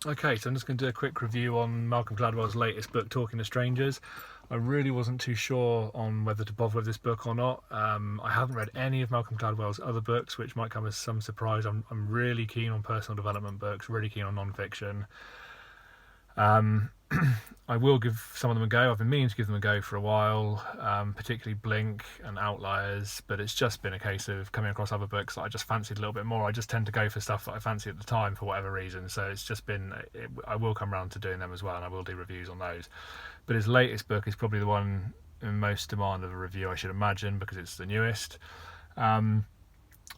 Okay, so I'm just going to do a quick review on Malcolm Gladwell's latest book, Talking to Strangers. I really wasn't too sure on whether to bother with this book or not. I haven't read any of Malcolm Gladwell's other books, which might come as some surprise. I'm really keen on personal development books, really keen on non-fiction. Um, I will give some of them a go. I've been meaning to give them a go for a while, particularly Blink and Outliers, but it's just been a case of coming across other books that I just fancied a little bit more. I just tend to go for stuff that I fancy at the time for whatever reason, so it's just been. I will come around to doing them as well, and I will do reviews on those. But his latest book is probably the one in most demand of a review, I should imagine, because it's the newest. Um,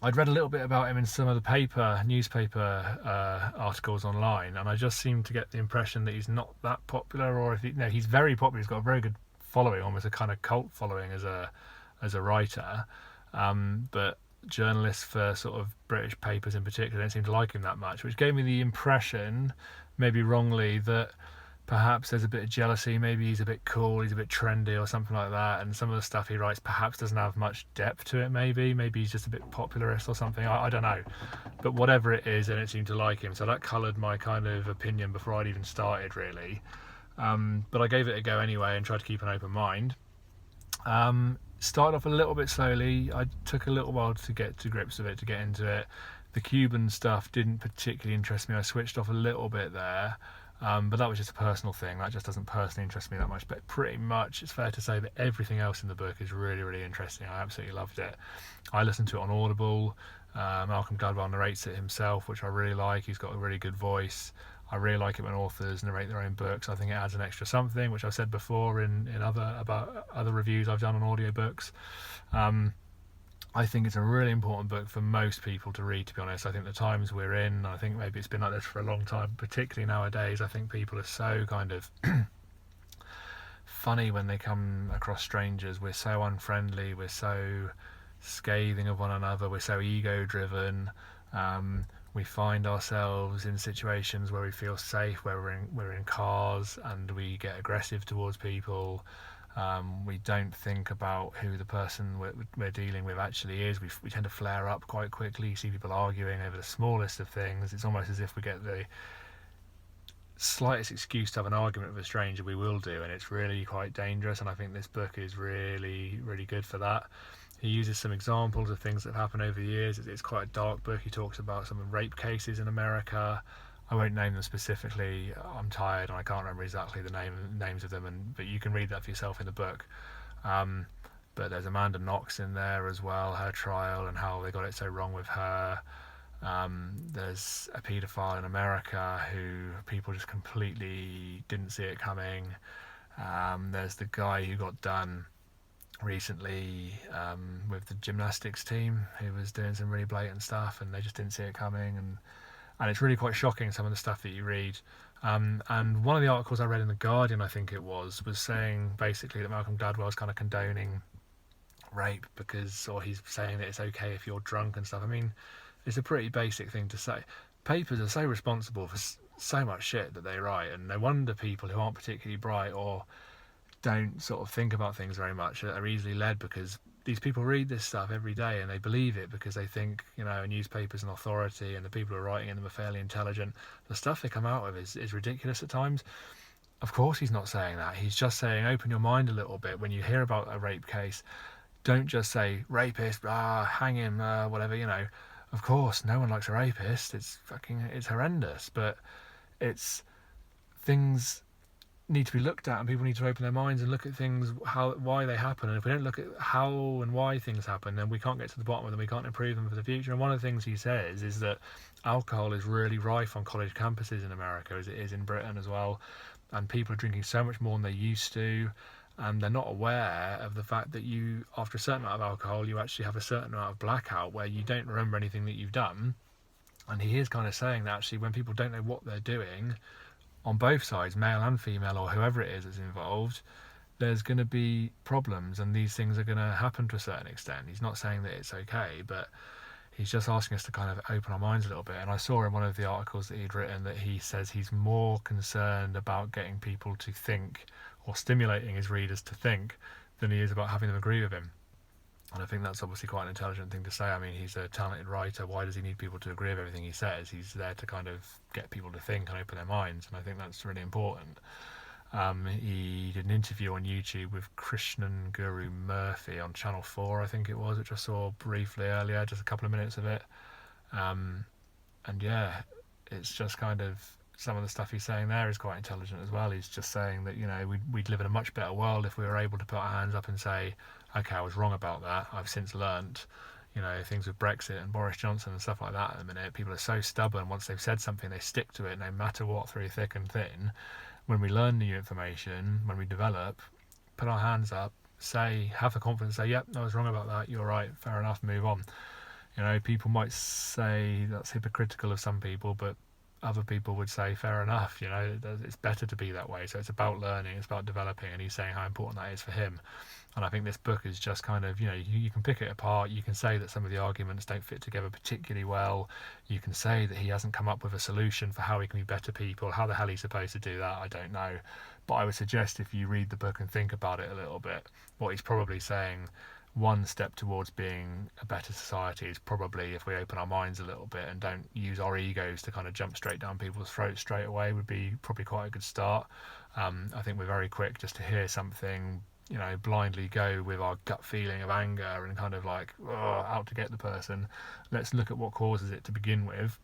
I'd read a little bit about him in some of the newspaper articles online, and I just seem to get the impression that he's not that popular, or if no, he's very popular. He's got a very good following, almost a kind of cult following as a writer. But journalists for sort of British papers in particular don't seem to like him that much, which gave me the impression, maybe wrongly, that perhaps there's a bit of jealousy. Maybe he's a bit cool, he's a bit trendy or something like that, and some of the stuff he writes perhaps doesn't have much depth to it. Maybe he's just a bit popularist or something. I don't know, but whatever it is, I don't seem to like him, so that coloured my kind of opinion before I'd even started, really. But I gave it a go anyway and tried to keep an open mind. Started off a little bit slowly. I took a little while to get to grips with it, to get into it. The Cuban stuff didn't particularly interest me. I switched off a little bit there. But that was just a personal thing. That just doesn't personally interest me that much. But pretty much, it's fair to say that everything else in the book is really, really interesting. I absolutely loved it. I listened to it on Audible. Malcolm Gladwell narrates it himself, which I really like. He's got a really good voice. I really like it when authors narrate their own books. I think it adds an extra something, which I've said before in other reviews I've done on audiobooks. I think it's a really important book for most people to read, to be honest. I think the times we're in, I think maybe it's been like this for a long time, particularly nowadays. I think people are so kind of funny when they come across strangers. We're so unfriendly, we're so scathing of one another, we're so ego driven. We find ourselves in situations where we feel safe, where we're in cars and we get aggressive towards people. We don't think about who the person we're dealing with actually is. We tend to flare up quite quickly. You see people arguing over the smallest of things. It's almost as if we get the slightest excuse to have an argument with a stranger, we will do, and it's really quite dangerous. And I think this book is really, really good for that. He uses some examples of things that have happened over the years. It's quite a dark book. He talks about some rape cases in America. I won't name them specifically. I'm tired and I can't remember exactly the names of them, but you can read that for yourself in the book. But there's Amanda Knox in there as well, her trial and how they got it so wrong with her. There's a paedophile in America who people just completely didn't see it coming. There's the guy who got done recently with the gymnastics team who was doing some really blatant stuff and they just didn't see it coming, and it's really quite shocking, some of the stuff that you read. And one of the articles I read in the Guardian, I think it was saying basically that Malcolm Gladwell is kind of condoning rape or he's saying that it's okay if you're drunk and stuff. I mean, it's a pretty basic thing to say. Papers are so responsible for so much shit that they write, and no wonder people who aren't particularly bright or don't sort of think about things very much are easily led, because these people read this stuff every day and they believe it because they think, a newspaper's an authority and the people who are writing in them are fairly intelligent. The stuff they come out with is ridiculous at times. Of course he's not saying that. He's just saying open your mind a little bit. When you hear about a rape case, don't just say rapist, hang him, whatever. Of course, no one likes a rapist. It's horrendous, but it's things need to be looked at, and people need to open their minds and look at things, why they happen. And if we don't look at how and why things happen, then we can't get to the bottom of them, we can't improve them for the future. And one of the things he says is that alcohol is really rife on college campuses in America, as it is in Britain as well, and people are drinking so much more than they used to, and they're not aware of the fact that you, after a certain amount of alcohol, you actually have a certain amount of blackout where you don't remember anything that you've done. And he is kind of saying that actually when people don't know what they're doing, on both sides, male and female, or whoever it is that's involved, there's going to be problems, and these things are going to happen to a certain extent. He's not saying that it's okay, but he's just asking us to kind of open our minds a little bit. And I saw in one of the articles that he'd written that he says he's more concerned about getting people to think, or stimulating his readers to think, than he is about having them agree with him. And I think that's obviously quite an intelligent thing to say. I mean, he's a talented writer. Why does he need people to agree with everything he says? He's there to kind of get people to think and open their minds, and I think that's really important. He did an interview on YouTube with Krishnan Guru Murphy on Channel 4, I think it was, which I saw briefly earlier, just a couple of minutes of it. And yeah, it's just kind of some of the stuff he's saying there is quite intelligent as well. He's just saying that, we'd live in a much better world if we were able to put our hands up and say, okay, I was wrong about that. I've since learnt. Things with Brexit and Boris Johnson and stuff like that at the minute. People are so stubborn. Once they've said something, they stick to it no matter what, through thick and thin. When we learn new information, when we develop, put our hands up, have the confidence, say, yep, I was wrong about that, you're right, fair enough, move on. People might say that's hypocritical of some people, but other people would say, fair enough, it's better to be that way. So it's about learning, it's about developing, and he's saying how important that is for him. And I think this book is just kind of, you can pick it apart. You can say that some of the arguments don't fit together particularly well. You can say that he hasn't come up with a solution for how he can be better people. How the hell he's supposed to do that, I don't know. But I would suggest, if you read the book and think about it a little bit, what he's probably saying, one step towards being a better society is probably, if we open our minds a little bit and don't use our egos to kind of jump straight down people's throats straight away, would be probably quite a good start. I think we're very quick just to hear something, blindly go with our gut feeling of anger and kind of like, out to get the person. Let's look at what causes it to begin with.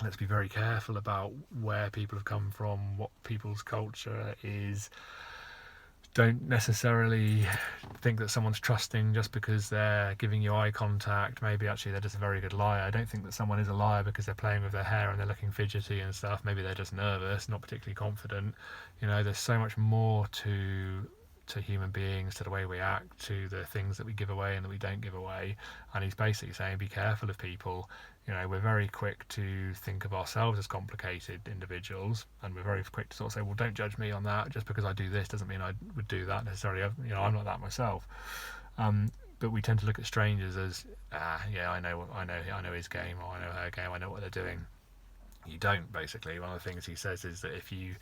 Let's be very careful about where people have come from, what people's culture is. Don't necessarily think that someone's trusting just because they're giving you eye contact. Maybe actually they're just a very good liar. I don't think that someone is a liar because they're playing with their hair and they're looking fidgety and stuff. Maybe they're just nervous, not particularly confident. There's so much more to human beings, to the way we act, to the things that we give away and that we don't give away. And he's basically saying, be careful of people. We're very quick to think of ourselves as complicated individuals, and we're very quick to sort of say, well, don't judge me on that. Just because I do this doesn't mean I would do that necessarily. I'm not that myself. But we tend to look at strangers as, I know his game, or I know her game, I know what they're doing. You don't, basically. One of the things he says is that if you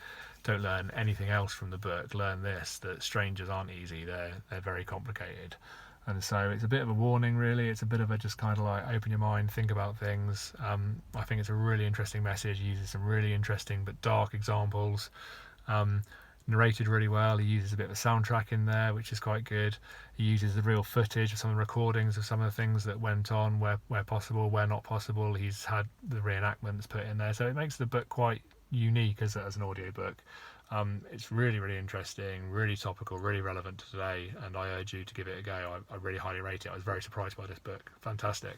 don't learn anything else from the book, learn this, that strangers aren't easy, they're very complicated. And so it's a bit of a warning, really. It's a bit of a just kind of like, open your mind, think about things. I think it's a really interesting message. He uses some really interesting but dark examples. Narrated really well. He uses a bit of a soundtrack in there, which is quite good. He uses the real footage of some of the recordings of some of the things that went on, where possible, where not possible. He's had the re-enactments put in there, so it makes the book quite unique as an audiobook. It's really, really interesting, really topical, really relevant to today, and I urge you to give it a go. I really highly rate it. I was very surprised by this book. Fantastic.